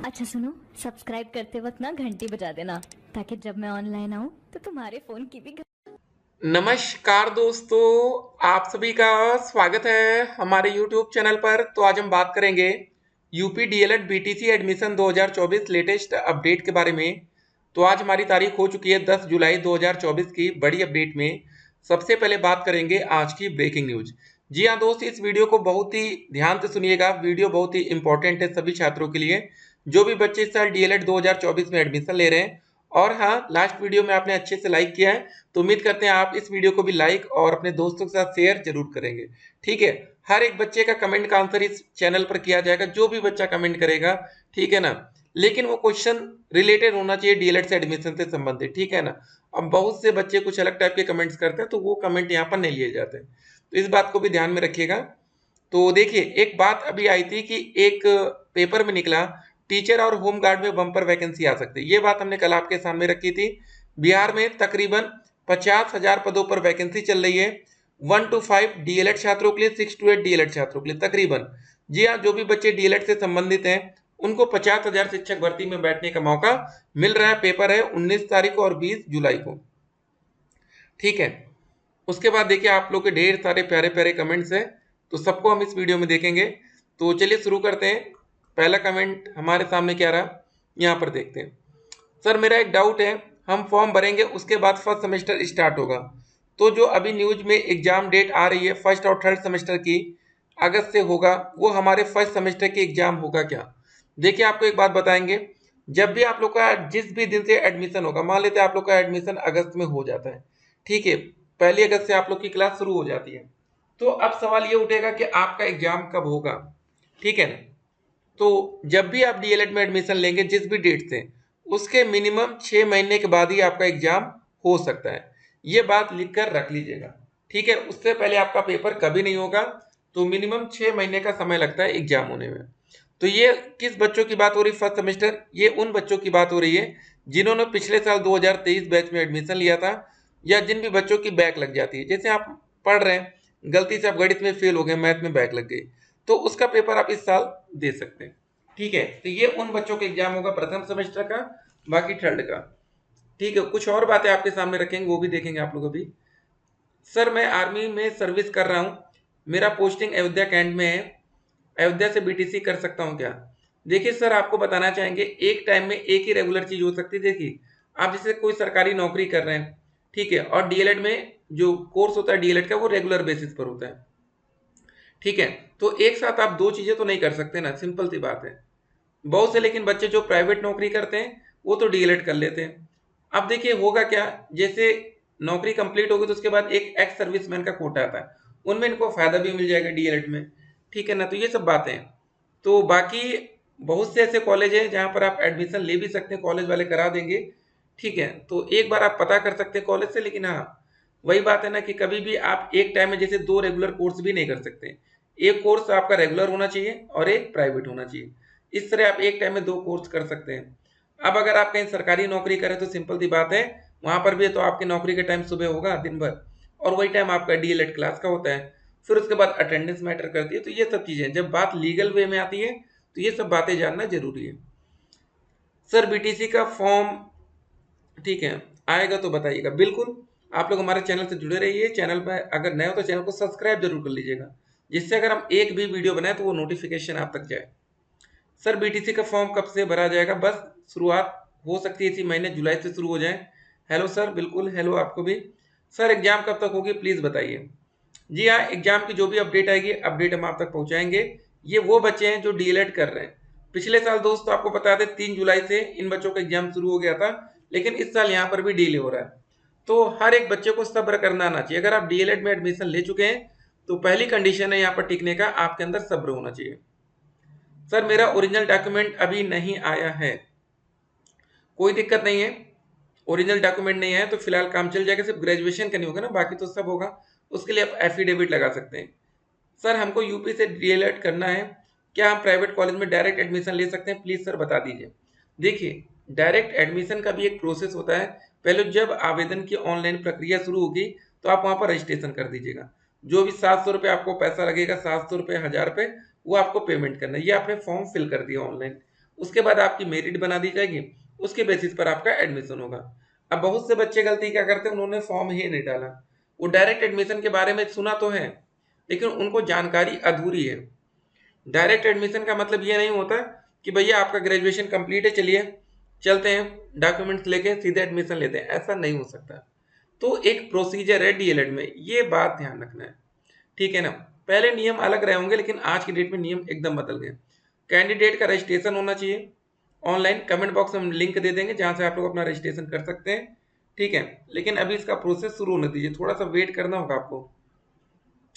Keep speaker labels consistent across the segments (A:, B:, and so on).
A: अच्छा सुनो, सब्सक्राइब करते वक्त ना घंटी बजा देना ताकि जब मैं ऑनलाइन आऊँ तो तुम्हारे फोन की भी
B: नमस्कार दोस्तों, आप सभी का स्वागत है हमारे YouTube चैनल पर। तो आज हम बात करेंगे UP DElEd BTC admission 2024 latest update के बारे में। तो आज हमारी तारीख हो चुकी है 10 जुलाई 2024 की बड़ी अपडेट में। सबसे पहले बात करेंगे आज की ब्रेकिंग न्यूज। जी हाँ दोस्त, इस वीडियो को बहुत ही ध्यान से सुनिएगा। वीडियो बहुत ही इंपॉर्टेंट है सभी छात्रों के लिए जो भी बच्चे इस साल डीएलएड 2024 में एडमिशन ले रहे हैं। और हाँ, लास्ट वीडियो में आपने अच्छे से लाइक किया है तो उम्मीद करते हैं आप इस वीडियो को भी लाइक और अपने दोस्तों के साथ शेयर जरूर करेंगे। ठीक है, हर एक बच्चे का कमेंट का आंसर इस चैनल पर किया जाएगा, जो भी बच्चा कमेंट करेगा, ठीक है ना। लेकिन वो क्वेश्चन रिलेटेड होना चाहिए डीएलएड से एडमिशन से संबंधित, ठीक है ना। अब बहुत से बच्चे कुछ अलग टाइप के कमेंट्स करते हैं तो वो कमेंट यहाँ पर नहीं लिए जाते, तो इस बात को भी ध्यान में रखिएगा। तो देखिए, एक बात अभी आई थी कि एक पेपर में निकला टीचर और होम गार्ड में बम्पर वैकेंसी आ सकती है। ये बात हमने कल आपके सामने रखी थी। बिहार में तकरीबन 50,000 पदों पर वैकेंसी चल रही है। 1 to 5 डीएलएड छात्रों के लिए, 6 to 8 डीएलएड छात्रों के लिए तकरीबन। जी हाँ, जो भी बच्चे डीएलएड से संबंधित हैं उनको 50,000 शिक्षक भर्ती में बैठने का मौका मिल रहा है। पेपर है 19 तारीख को और 20 जुलाई को, ठीक है। उसके बाद देखिए, आप लोग के ढेर सारे प्यारे प्यारे कमेंट्स हैं, तो सबको हम इस वीडियो में देखेंगे। तो चलिए शुरू करते हैं। पहला कमेंट हमारे सामने क्या रहा, यहाँ पर देखते हैं। सर, मेरा एक डाउट है, हम फॉर्म भरेंगे उसके बाद फर्स्ट सेमेस्टर स्टार्ट होगा, तो जो अभी न्यूज में एग्जाम डेट आ रही है फर्स्ट और थर्ड सेमेस्टर की, अगस्त से होगा, वो हमारे फर्स्ट सेमेस्टर की एग्जाम होगा क्या? देखिए, आपको एक बात बताएंगे। जब भी आप लोग का जिस भी दिन से एडमिशन होगा, मान लेते हैं आप लोग का एडमिशन अगस्त में हो जाता है, ठीक है, 1 अगस्त से आप लोग की क्लास शुरू हो जाती है, तो अब सवाल ये उठेगा कि आपका एग्जाम कब होगा, ठीक है ना। तो जब भी आप डीएलएड में एडमिशन लेंगे जिस भी डेट से, उसके मिनिमम 6 महीने के बाद ही आपका एग्जाम हो सकता है। ये बात लिख कर रख लीजिएगा, ठीक है। उससे पहले आपका पेपर कभी नहीं होगा। तो मिनिमम 6 महीने का समय लगता है एग्जाम होने में। तो ये किस बच्चों की बात हो रही फर्स्ट सेमेस्टर? ये उन बच्चों की बात हो रही है जिन्होंने पिछले साल 2023 बैच में एडमिशन लिया था, या जिन भी बच्चों की बैक लग जाती है। जैसे आप पढ़ रहे हैं, गलती से आप गणित में फेल हो गए, मैथ में बैक लग गई, तो उसका पेपर आप इस साल दे सकते हैं, ठीक है। तो ये उन बच्चों का एग्जाम होगा प्रथम सेमेस्टर का, बाकी थर्ड का, ठीक है। कुछ और बातें आपके सामने रखेंगे, वो भी देखेंगे आप लोग अभी। सर, मैं आर्मी में सर्विस कर रहा हूँ, मेरा पोस्टिंग अयोध्या कैंट में है, अयोध्या से बीटीसी कर सकता हूँ क्या? देखिए सर, आपको बताना चाहेंगे, एक टाइम में एक ही रेगुलर चीज हो सकती है। देखिए, आप जैसे कोई सरकारी नौकरी कर रहे हैं, ठीक है, और डीएलएड में जो कोर्स होता है डीएलएड का, वो रेगुलर बेसिस पर होता है, ठीक है। तो एक साथ आप दो चीजें तो नहीं कर सकते ना, सिंपल सी बात है। बहुत से लेकिन बच्चे जो प्राइवेट नौकरी करते हैं वो तो डीएलएड कर लेते हैं। अब देखिए होगा क्या, जैसे नौकरी कंप्लीट होगी तो उसके बाद एक एक्स सर्विसमैन का कोटा आता है, उनमें इनको फायदा भी मिल जाएगा डीएलएड में, ठीक है ना। तो ये सब बातें हैं। तो बाकी बहुत से ऐसे कॉलेज हैं जहाँ पर आप एडमिशन ले भी सकते हैं, कॉलेज वाले करा देंगे, ठीक है। तो एक बार आप पता कर सकते हैं कॉलेज से। लेकिन हाँ, वही बात है ना कि कभी भी आप एक टाइम में जैसे दो रेगुलर कोर्स भी नहीं कर सकते। एक कोर्स आपका रेगुलर होना चाहिए और एक प्राइवेट होना चाहिए। इस तरह आप एक टाइम में दो कोर्स कर सकते हैं। अब अगर आप कहीं सरकारी नौकरी करें तो सिंपल सी बात है, वहां पर भी तो आपकी नौकरी का टाइम सुबह होगा दिन भर, और वही टाइम आपका डीएलएड क्लास का होता है। फिर उसके बाद अटेंडेंस मैटर करती है। तो ये सब चीजें जब बात लीगल वे में आती है तो ये सब बातें जानना जरूरी है। सर, बीटीसी का फॉर्म, ठीक है, आएगा तो बताइएगा। बिल्कुल, आप लोग हमारे चैनल से जुड़े रहिए। चैनल पर अगर नए हो तो चैनल को सब्सक्राइब जरूर कर लीजिएगा, जिससे अगर हम एक भी वीडियो बनाए तो वो नोटिफिकेशन आप तक जाए। सर, बीटीसी का फॉर्म कब से भरा जाएगा? बस शुरुआत हो सकती है इसी महीने जुलाई से शुरू हो जाए। हेलो सर, बिल्कुल हेलो आपको भी। सर, एग्जाम कब तक होगी प्लीज बताइए। जी हाँ, एग्जाम की जो भी अपडेट आएगी, अपडेट हम आप तक पहुंचाएंगे। ये वो बच्चे हैं जो डीएलएड कर रहे हैं। पिछले साल दोस्तों आपको बता दें 3 जुलाई से इन बच्चों का एग्जाम शुरू हो गया था, लेकिन इस साल यहाँ पर भी डिले हो रहा है। तो हर एक बच्चे को सब्र करना आना चाहिए। अगर आप डीएलएड में एडमिशन ले चुके हैं तो पहली कंडीशन है यहाँ पर टिकने का, आपके अंदर सब्र होना चाहिए। सर, मेरा ओरिजिनल डॉक्यूमेंट अभी नहीं आया है। कोई दिक्कत नहीं है, ओरिजिनल डॉक्यूमेंट नहीं है तो फिलहाल काम चल जाएगा। सिर्फ ग्रेजुएशन का नहीं होगा ना, बाकी तो सब होगा। उसके लिए आप एफिडेविट लगा सकते हैं। सर, हमको यूपी से डीएलएड करना है, क्या हम प्राइवेट कॉलेज में डायरेक्ट एडमिशन ले सकते हैं? प्लीज सर बता दीजिए। देखिए, डायरेक्ट एडमिशन का भी एक प्रोसेस होता है। पहले जब आवेदन की ऑनलाइन प्रक्रिया शुरू होगी तो आप वहां पर रजिस्ट्रेशन कर दीजिएगा। जो भी 700 रुपये आपको पैसा लगेगा, 700 रुपये 1000 रुपये, वो आपको पेमेंट करना है। ये आपने फॉर्म फिल कर दिया ऑनलाइन, उसके बाद आपकी मेरिट बना दी जाएगी, उसके बेसिस पर आपका एडमिशन होगा। अब बहुत से बच्चे गलती क्या करते हैं, उन्होंने फॉर्म ही नहीं डाला, वो डायरेक्ट एडमिशन के बारे में सुना तो है लेकिन उनको जानकारी अधूरी है। डायरेक्ट एडमिशन का मतलब ये नहीं होता कि भैया आपका ग्रेजुएशन कंप्लीट है, चलिए चलते हैं डॉक्यूमेंट्स लेके सीधे एडमिशन लेते हैं, ऐसा नहीं हो सकता। तो एक प्रोसीजर है डीएलएड में, ये बात ध्यान रखना है, ठीक है ना। पहले नियम अलग रहे होंगे लेकिन आज की डेट में नियम एकदम बदल गए। कैंडिडेट का रजिस्ट्रेशन होना चाहिए ऑनलाइन, कमेंट बॉक्स में हम लिंक दे देंगे जहां से आप लोग अपना रजिस्ट्रेशन कर सकते हैं, ठीक है। लेकिन अभी इसका प्रोसेस शुरू होने दीजिए, थोड़ा सा वेट करना होगा आपको।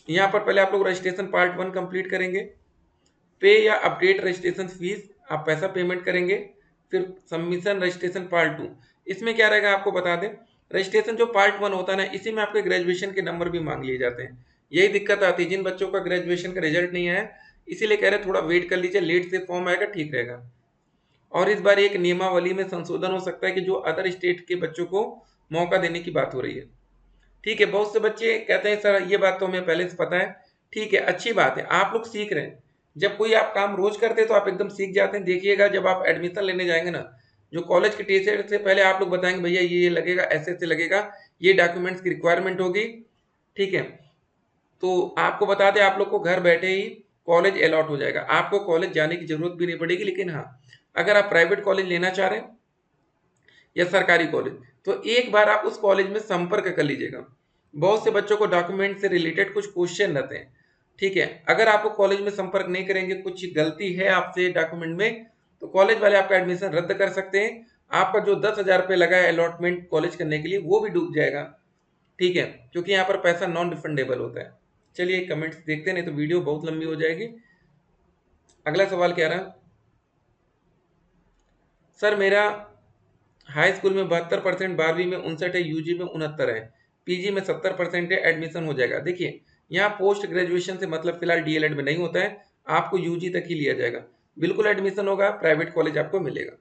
B: यहाँ पर पहले आप लोग रजिस्ट्रेशन पार्ट 1 कंप्लीट करेंगे, पे या अपडेट रजिस्ट्रेशन फीस, आप पैसा पेमेंट करेंगे। फिर सबमिशन रजिस्ट्रेशन पार्ट 2, इसमें क्या रहेगा आपको बता दें, रजिस्ट्रेशन जो पार्ट 1 होता है ना, इसी में आपके ग्रेजुएशन के नंबर भी मांग लिए जाते हैं। यही दिक्कत आती है जिन बच्चों का ग्रेजुएशन का रिजल्ट नहीं आया, इसीलिए कह रहे हैं थोड़ा वेट कर लीजिए, लेट से फॉर्म आएगा ठीक रहेगा। और इस बार एक नियमावली में संशोधन हो सकता है कि जो अदर स्टेट के बच्चों को मौका देने की बात हो रही है, ठीक है। बहुत से बच्चे कहते हैं सर ये बात तो हमें पहले से पता है, ठीक है, अच्छी बात है, आप लोग सीख रहे हैं। जब कोई आप काम रोज करते हैं तो आप एकदम सीख जाते हैं। देखिएगा जब आप एडमिशन लेने जाएंगे ना, जो कॉलेज के टीचर से पहले आप लोग बताएंगे भैया ये लगेगा, ऐसे ऐसे लगेगा, ये डॉक्यूमेंट्स की रिक्वायरमेंट होगी, ठीक है। तो आपको बता दें आप लोग को घर बैठे ही कॉलेज अलॉट हो जाएगा, आपको कॉलेज जाने की जरूरत भी नहीं पड़ेगी। लेकिन हाँ, अगर आप प्राइवेट कॉलेज लेना चाह रहे हैं या सरकारी कॉलेज, तो एक बार आप उस कॉलेज में संपर्क कर लीजिएगा। बहुत से बच्चों को डॉक्यूमेंट से रिलेटेड कुछ क्वेश्चन रहते हैं, ठीक है। अगर आप कॉलेज में संपर्क नहीं करेंगे, कुछ गलती है आपसे डॉक्यूमेंट में, तो कॉलेज वाले आपका एडमिशन रद्द कर सकते हैं। आपका जो 10,000 रुपये लगा है अलॉटमेंट कॉलेज करने के लिए, वो भी डूब जाएगा, ठीक है, क्योंकि यहाँ पर पैसा नॉन रिफंडेबल होता है। चलिए कमेंट्स देखते नहीं तो वीडियो बहुत लंबी हो जाएगी। अगला सवाल क्या रहा, सर मेरा हाई स्कूल में 72%, 12वीं में 59 है, यूजी में 69 है, पीजी में 70% है, एडमिशन हो जाएगा। देखिए यहाँ पोस्ट ग्रेजुएशन से मतलब फिलहाल डीएलएड में नहीं होता है, आपको यूजी तक ही लिया जाएगा, बिल्कुल एडमिशन होगा, प्राइवेट कॉलेज आपको मिलेगा,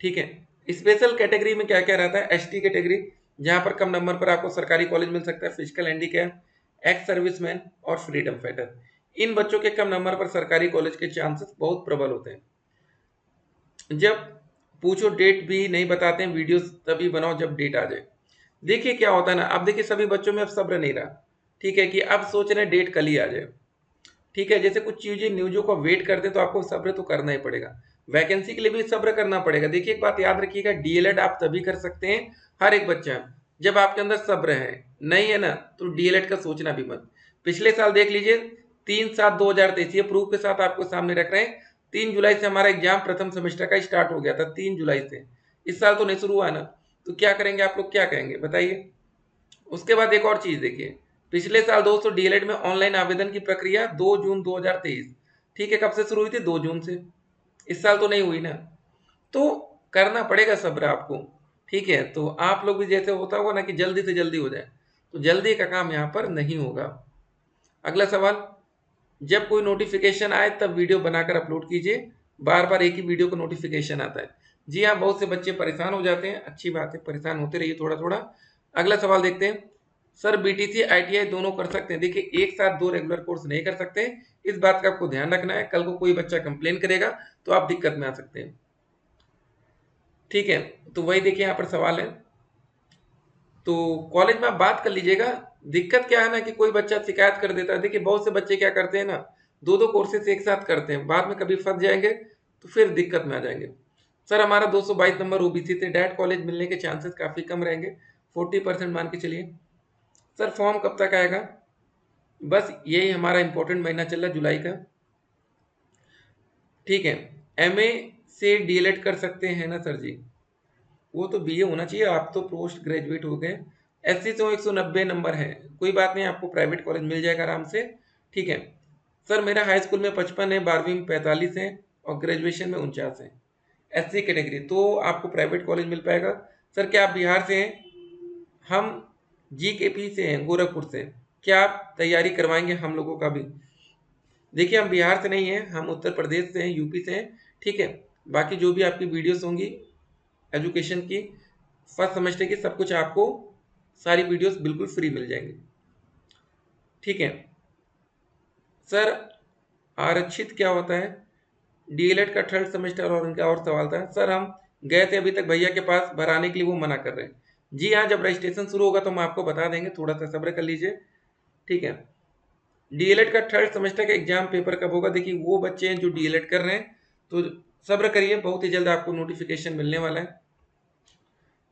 B: ठीक है। स्पेशल कैटेगरी में क्या क्या रहता है, एसटी कैटेगरी, जहां पर कम नंबर पर आपको सरकारी कॉलेज मिल सकता है, फिजिकल हैंडीकैप, एक्स सर्विसमैन और फ्रीडम फाइटर, इन बच्चों के कम नंबर पर सरकारी कॉलेज के चांसेस बहुत प्रबल होते हैं। जब पूछो डेट भी नहीं बताते हैं, वीडियोस तभी बनाओ जब डेट आ जाए। देखिए क्या होता है ना, अब देखिए सभी बच्चों में अब सब्र नहीं रहा, ठीक है, कि अब सोच रहे हैं डेट कल ही आ जाए, ठीक है। जैसे कुछ चीजें न्यूजों को वेट करते तो आपको सब्र तो करना ही पड़ेगा, वैकेंसी के लिए भी सब्र करना पड़ेगा। देखिए एक बात याद रखिएगा, डीएलएड आप तभी कर सकते हैं हर एक बच्चा जब आपके अंदर सब्र है, नहीं है ना तो डीएलएड का सोचना भी मत। पिछले साल देख लीजिए, 3/7/2023, ये प्रूफ के साथ आपको सामने रख रहे हैं, 3 जुलाई से हमारा एग्जाम प्रथम सेमेस्टर का स्टार्ट हो गया था, 3 जुलाई से। इस साल तो नहीं शुरू हुआ ना, तो क्या करेंगे आप लोग, क्या कहेंगे बताइए। उसके बाद एक और चीज देखिए, पिछले साल दोस्तों डीएलएड में ऑनलाइन आवेदन की प्रक्रिया 2 जून 2023, ठीक है, कब से शुरू हुई थी, 2 जून से। इस साल तो नहीं हुई ना, तो करना पड़ेगा सब्र आपको, ठीक है। तो आप लोग भी जैसे होता होगा ना कि जल्दी से जल्दी हो जाए, तो जल्दी का काम यहाँ पर नहीं होगा। अगला सवाल, जब कोई नोटिफिकेशन आए तब वीडियो बनाकर अपलोड कीजिए, बार बार एक ही वीडियो को नोटिफिकेशन आता है। जी हाँ, बहुत से बच्चे परेशान हो जाते हैं, अच्छी बात है, परेशान होते रहिए थोड़ा थोड़ा। अगला सवाल देखते हैं, सर बीटीसी आईटीआई दोनों कर सकते हैं। देखिए एक साथ 2 रेगुलर कोर्स नहीं कर सकते, इस बात का आपको ध्यान रखना है, कल को कोई बच्चा कंप्लेन करेगा तो आप दिक्कत में आ सकते हैं, ठीक है। तो वही देखिए यहाँ पर सवाल है, तो कॉलेज में आप बात कर लीजिएगा। दिक्कत क्या है ना कि कोई बच्चा शिकायत कर देता है, देखिए बहुत से बच्चे क्या करते हैं ना, 2-2 कोर्सेज एक साथ करते हैं, बाद में कभी फंस जाएंगे तो फिर दिक्कत में आ जाएंगे। सर हमारा 222 नंबर ओबीसी थे, डायरेक्ट कॉलेज मिलने के चांसेस काफ़ी कम रहेंगे, 40% मान के चलिए। सर फॉर्म कब तक आएगा, बस यही हमारा इंपॉर्टेंट महीना चल रहा है, जुलाई का, ठीक है। एमए से डीएलएड कर सकते हैं ना सर जी, वो तो बीए होना चाहिए, आप तो पोस्ट ग्रेजुएट हो गए। एससी से 190 नंबर है, कोई बात नहीं, आपको प्राइवेट कॉलेज मिल जाएगा आराम से, ठीक है। सर मेरा हाई स्कूल में 55 है, 12वीं में 45 है और ग्रेजुएशन में 49 है, एससी कैटेगरी, तो आपको प्राइवेट कॉलेज मिल पाएगा। सर क्या आप बिहार से हैं, हम जीकेपी से हैं, गोरखपुर से, क्या आप तैयारी करवाएंगे हम लोगों का भी। देखिए हम बिहार से नहीं हैं, हम उत्तर प्रदेश से हैं, यूपी से हैं, ठीक है। बाकी जो भी आपकी वीडियोस होंगी एजुकेशन की, फर्स्ट सेमेस्टर की, सब कुछ आपको सारी वीडियोस बिल्कुल फ्री मिल जाएंगी, ठीक है। सर आरक्षित क्या होता है, डीएलएड का थर्ड सेमेस्टर और उनका और सवाल था सर, हम गए थे अभी तक भैया के पास भराने के लिए, वो मना कर रहे हैं। जी हाँ, जब रजिस्ट्रेशन शुरू होगा तो हम आपको बता देंगे, थोड़ा सा सब्र कर लीजिए। ठीक है, डीएलएड का थर्ड सेमेस्टर का एग्जाम पेपर कब होगा? देखिए वो बच्चे हैं जो डीएलएड कर रहे हैं तो सब्र करिए, बहुत ही जल्द आपको नोटिफिकेशन मिलने वाला है।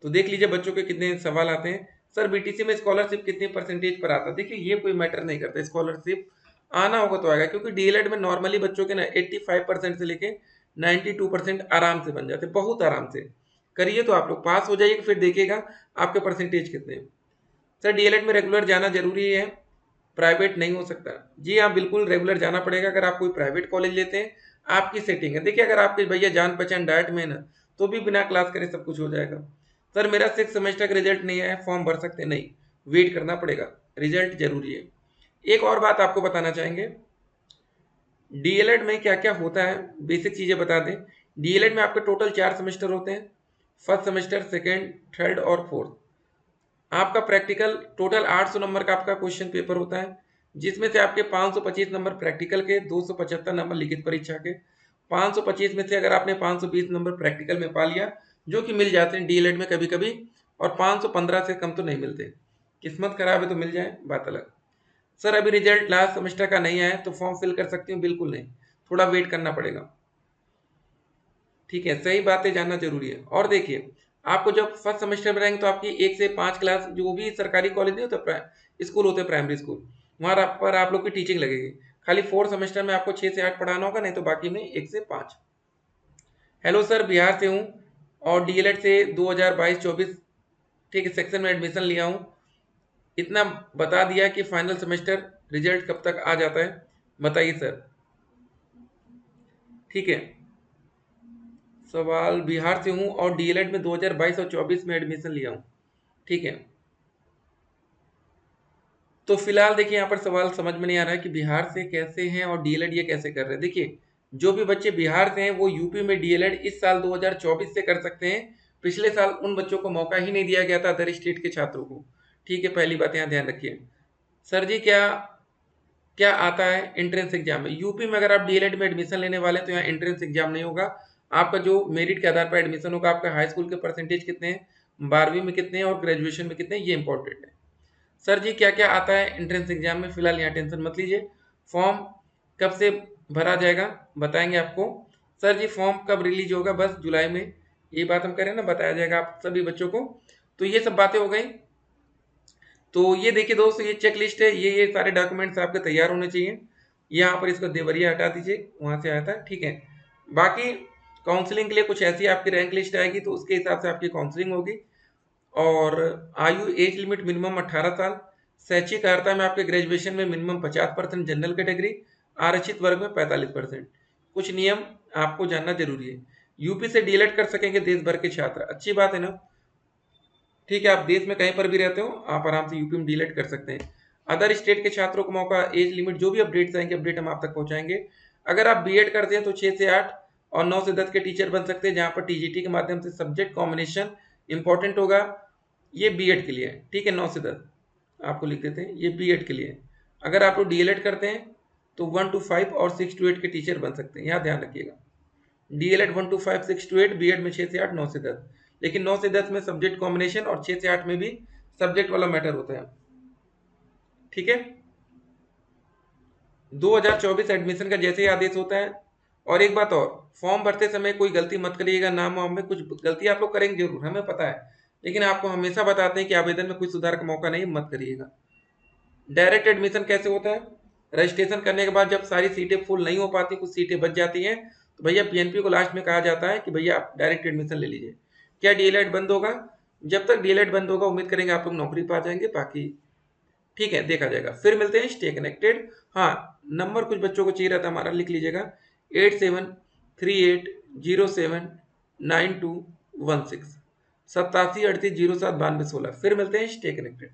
B: तो देख लीजिए बच्चों के कितने सवाल आते हैं। सर बीटीसी में स्कॉलरशिप कितने परसेंटेज पर आता है? देखिए ये कोई मैटर नहीं करता, स्कॉलरशिप आना होगा तो आएगा, क्योंकि डीएलएड में नॉर्मली बच्चों के ना 85% से लेके 92% आराम से बन जाते हैं, बहुत आराम से। करिए तो आप लोग पास हो जाइए, फिर देखिएगा आपके परसेंटेज कितने हैं। सर डीएलएड में रेगुलर जाना जरूरी है, प्राइवेट नहीं हो सकता? जी हाँ, बिल्कुल रेगुलर जाना पड़ेगा। अगर आप कोई प्राइवेट कॉलेज लेते हैं, आपकी सेटिंग है। देखिए अगर आपके भैया जान पहचान डाइट में है ना, तो भी बिना क्लास करे सब कुछ हो जाएगा। सर मेरा 6 सेमेस्टर का रिजल्ट नहीं आया, फॉर्म भर सकते? नहीं, वेट करना पड़ेगा, रिजल्ट जरूरी है। एक और बात आपको बताना चाहेंगे, डीएलएड में क्या क्या होता है, बेसिक चीजें बता दें। डीएलएड में आपके टोटल 4 सेमेस्टर होते हैं, फर्स्ट सेमेस्टर, सेकेंड, थर्ड और फोर्थ। आपका प्रैक्टिकल टोटल 800 नंबर का आपका क्वेश्चन पेपर होता है, जिसमें से आपके 525 नंबर प्रैक्टिकल के, 275 नंबर लिखित परीक्षा के। 525 में से अगर आपने 520 नंबर प्रैक्टिकल में पा लिया, जो कि मिल जाते हैं डीएलएड में कभी कभी, और 515 से कम तो नहीं मिलते। किस्मत खराब है तो मिल जाए, बात अलग। सर अभी रिजल्ट लास्ट सेमेस्टर का नहीं आया तो फॉर्म फिल कर सकती हूँ? बिल्कुल नहीं, थोड़ा वेट करना पड़ेगा। ठीक है, सही बातें जानना जरूरी है। और देखिए आपको जब फर्स्ट सेमेस्टर में रहेंगे तो आपकी 1 से 5 क्लास, जो भी सरकारी कॉलेज नहीं होते, स्कूल होते प्राइमरी स्कूल, वहां पर आप लोग की टीचिंग लगेगी। खाली फोर्थ सेमेस्टर में आपको 6 से 8 पढ़ाना होगा, नहीं तो बाकी में 1 से 5। हेलो सर, बिहार से हूँ और डीएलएड से 2022-24 ठीक है सेक्शन में एडमिशन लिया हूँ। इतना बता दिया कि फाइनल सेमेस्टर रिजल्ट कब तक आ जाता है, बताइए सर। ठीक है, सवाल, बिहार से हूँ और डीएलएड में 2022 और 24 में एडमिशन लिया हूँ। ठीक है, तो फिलहाल देखिए यहाँ पर सवाल समझ में नहीं आ रहा है कि बिहार से कैसे हैं और डीएलएड ये कैसे कर रहे हैं। देखिए जो भी बच्चे बिहार से हैं वो यूपी में डीएलएड इस साल 2024 से कर सकते हैं। पिछले साल उन बच्चों को मौका ही नहीं दिया गया था, अदर स्टेट के छात्रों को। ठीक है, पहली बात यहाँ ध्यान रखिए। सर जी क्या क्या आता है एंट्रेंस एग्जाम में? यूपी में अगर आप डीएलएड में एडमिशन लेने वाले हैं तो यहाँ एंट्रेंस एग्जाम नहीं होगा। आपका जो मेरिट के आधार पर एडमिशन होगा, आपका हाई स्कूल के परसेंटेज कितने हैं, 12वीं में कितने हैं और ग्रेजुएशन में कितने हैं, ये इंपॉर्टेंट है। सर जी क्या क्या आता है एंट्रेंस एग्जाम में? फिलहाल यहाँ टेंशन मत लीजिए। फॉर्म कब से भरा जाएगा बताएंगे आपको। सर जी फॉर्म कब रिलीज होगा? बस जुलाई में, ये बात हम कह रहे हैं ना, बताया जाएगा आप सभी बच्चों को। तो ये सब बातें हो गई। तो ये देखिए दोस्त, ये चेक लिस्ट है, ये सारे डॉक्यूमेंट्स आपके तैयार होने चाहिए। यहाँ पर इसको देवरिया हटा दीजिए, वहाँ से आया था। ठीक है, बाकी काउंसलिंग के लिए कुछ ऐसी आपकी रैंक लिस्ट आएगी तो उसके हिसाब से आपकी काउंसलिंग होगी। और आयु एज लिमिट मिनिमम 18 साल। शैक्षिक अर्हता में आपके ग्रेजुएशन में मिनिमम 50%, जनरल कैटेगरी, आरक्षित वर्ग में 45%। कुछ नियम आपको जानना जरूरी है। यूपी से डीएलएड कर सकेंगे देश भर के छात्र, अच्छी बात है ना। ठीक है, आप देश में कहीं पर भी रहते हो आप आराम से यूपी में डीएलएड कर सकते हैं। अदर स्टेट के छात्रों को मौका, एज लिमिट, जो भी अपडेट्स आएंगे अपडेट हम आप तक पहुंचाएंगे। अगर आप बीएड करते हैं तो 6 से 8 और 9 से 10 के टीचर बन सकते हैं, जहां पर टीजीटी के माध्यम से सब्जेक्ट कॉम्बिनेशन इंपॉर्टेंट होगा। ये बीएड के लिए है। ठीक है, 9 से 10 आपको लिख देते हैं, ये बीएड के लिए है। अगर आप लोग डीएलएड करते हैं तो 1 to 5 और 6 to 8 के टीचर बन सकते हैं, यहाँ ध्यान रखिएगा। डीएलएड 1 to 5, 6 to 8, बीएड में 6 से 8, 9 से 10। लेकिन 9 से 10 में सब्जेक्ट कॉम्बिनेशन और 6 से 8 में भी सब्जेक्ट वाला मैटर होता है। ठीक है, 2024 एडमिशन का जैसे ही आदेश होता है। और एक बात और, फॉर्म भरते समय कोई गलती मत करिएगा, नाम वाम में कुछ गलती आप लोग करेंगे जरूर, हमें पता है, लेकिन आपको हमेशा बताते हैं कि आवेदन में कोई सुधार का मौका नहीं, मत करिएगा। डायरेक्ट एडमिशन कैसे होता है? रजिस्ट्रेशन करने के बाद जब सारी सीटें फुल नहीं हो पाती, कुछ सीटें बच जाती हैं, तो भैया पीएनपी को लास्ट में कहा जाता है कि भैया आप डायरेक्ट एडमिशन ले लीजिए। क्या डीएलएड बंद होगा? जब तक डीएलएड बंद होगा उम्मीद करेंगे आप लोग नौकरी पा जाएंगे, बाकी ठीक है देखा जाएगा। फिर मिलते हैं, स्टे कनेक्टेड। हाँ, नंबर कुछ बच्चों को चाहिए रहता है हमारा, लिख लीजिएगा 8738079216, 8738079216। फिर मिलते हैं, स्टे कनेक्टेड।